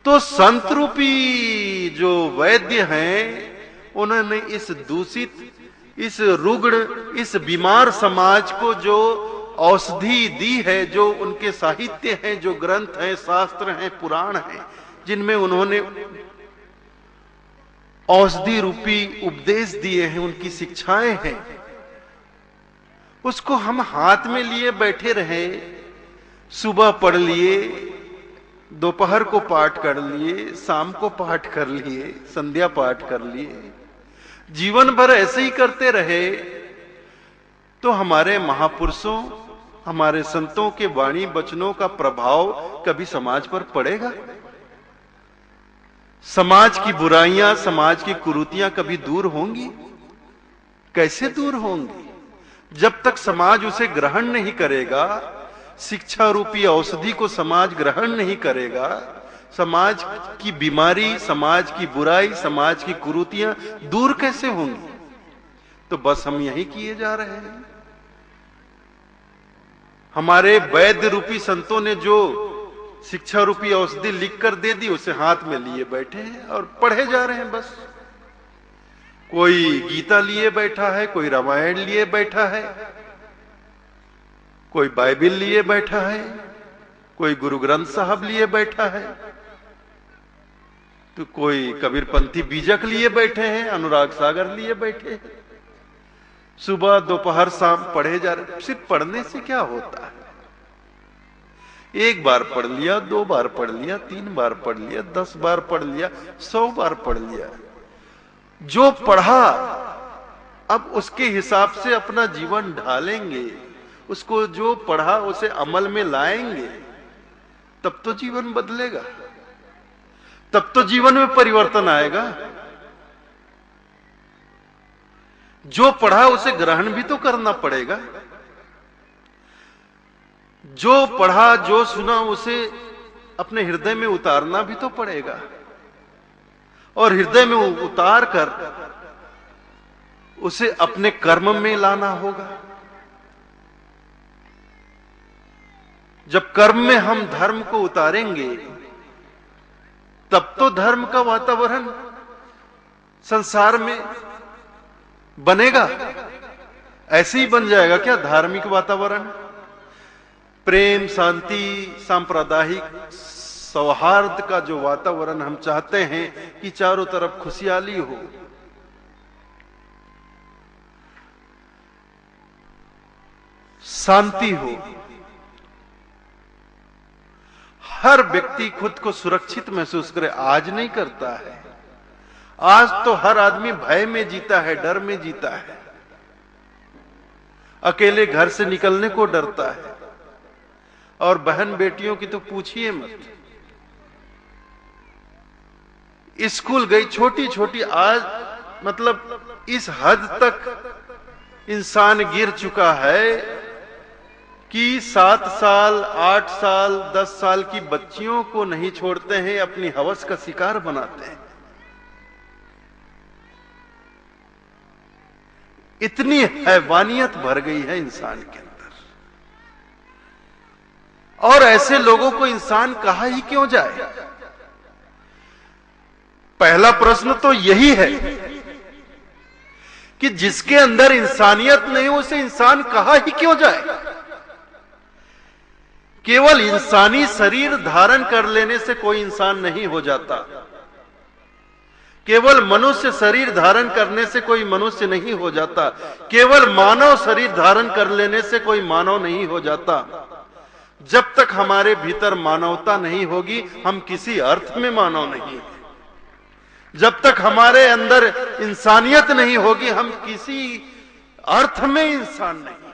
तो संत रूपी जो वैद्य हैं, उन्होंने इस दूषित, इस रुग्ण, इस बीमार समाज को जो औषधि दी है, जो उनके साहित्य हैं, जो ग्रंथ हैं, शास्त्र हैं, पुराण हैं, जिनमें उन्होंने औषधि रूपी उपदेश दिए हैं, उनकी शिक्षाएं हैं, उसको हम हाथ में लिए बैठे रहे। सुबह पढ़ लिए, दोपहर को पाठ कर लिए, शाम को पाठ कर लिए, संध्या पाठ कर लिए, जीवन भर ऐसे ही करते रहे, तो हमारे महापुरुषों, हमारे संतों के वाणी वचनों का प्रभाव कभी समाज पर पड़ेगा? समाज की बुराइयां, समाज की कुरीतियां कभी दूर होंगी? कैसे दूर होंगी? जब तक समाज उसे ग्रहण नहीं करेगा, शिक्षा रूपी औषधि को समाज ग्रहण नहीं करेगा, समाज की बीमारी, समाज की बुराई, समाज की कुरीतियां दूर कैसे होंगी? तो बस हम यही किए जा रहे हैं। हमारे वैद्य रूपी संतों ने जो शिक्षा रूपी औषधि लिखकर दे दी, उसे हाथ में लिए बैठे हैं और पढ़े जा रहे हैं बस। कोई गीता लिए बैठा है, कोई रामायण लिए बैठा है, कोई बाइबिल लिए बैठा है, कोई गुरु ग्रंथ साहब लिए बैठा है, तो कोई कबीरपंथी बीजक लिए बैठे हैं, अनुराग सागर लिए बैठे हैं। सुबह दोपहर शाम पढ़े जा रहे। सिर्फ पढ़ने से क्या होता है? एक बार पढ़ लिया, 2 बार पढ़ लिया, 3 बार पढ़ लिया, 10 बार पढ़ लिया, 100 बार पढ़ लिया, जो पढ़ा अब उसके हिसाब से अपना जीवन ढालेंगे, उसको जो पढ़ा उसे अमल में लाएंगे, तब तो जीवन बदलेगा, तब तो जीवन में परिवर्तन आएगा। जो पढ़ा उसे ग्रहण भी तो करना पड़ेगा। जो पढ़ा, जो सुना, उसे अपने हृदय में उतारना भी तो पड़ेगा, और हृदय में उतार कर उसे अपने कर्म में लाना होगा। जब कर्म में हम धर्म को उतारेंगे, तब तो धर्म का वातावरण संसार में बनेगा। ऐसे ही बन जाएगा क्या धार्मिक वातावरण? प्रेम, शांति, सांप्रदायिक सौहार्द का जो वातावरण हम चाहते हैं कि चारों तरफ खुशहाली हो, शांति हो, हर व्यक्ति खुद को सुरक्षित महसूस करे, आज नहीं करता है। आज तो हर आदमी भय में जीता है, डर में जीता है, अकेले घर से निकलने को डरता है, और बहन बेटियों की तो पूछिए मत। स्कूल गई छोटी छोटी, आज मतलब इस हद तक इंसान गिर चुका है कि 7 साल, 8 साल, 10 साल की बच्चियों को नहीं छोड़ते हैं, अपनी हवस का शिकार बनाते हैं। इतनी हैवानियत भर गई है इंसान के अंदर, और ऐसे लोगों को इंसान कहा ही क्यों जाए? पहला प्रश्न तो यही है कि जिसके अंदर इंसानियत नहीं, उसे इंसान कहा ही क्यों जाए? केवल इंसानी शरीर धारण कर लेने से कोई इंसान नहीं हो जाता, केवल मनुष्य शरीर धारण करने से कोई मनुष्य नहीं हो जाता, केवल मानव शरीर धारण कर लेने से कोई मानव नहीं हो जाता। जब तक हमारे भीतर मानवता नहीं होगी, हम किसी अर्थ में मानव नहीं हैं। जब तक हमारे अंदर इंसानियत नहीं होगी, हम किसी अर्थ में इंसान नहीं।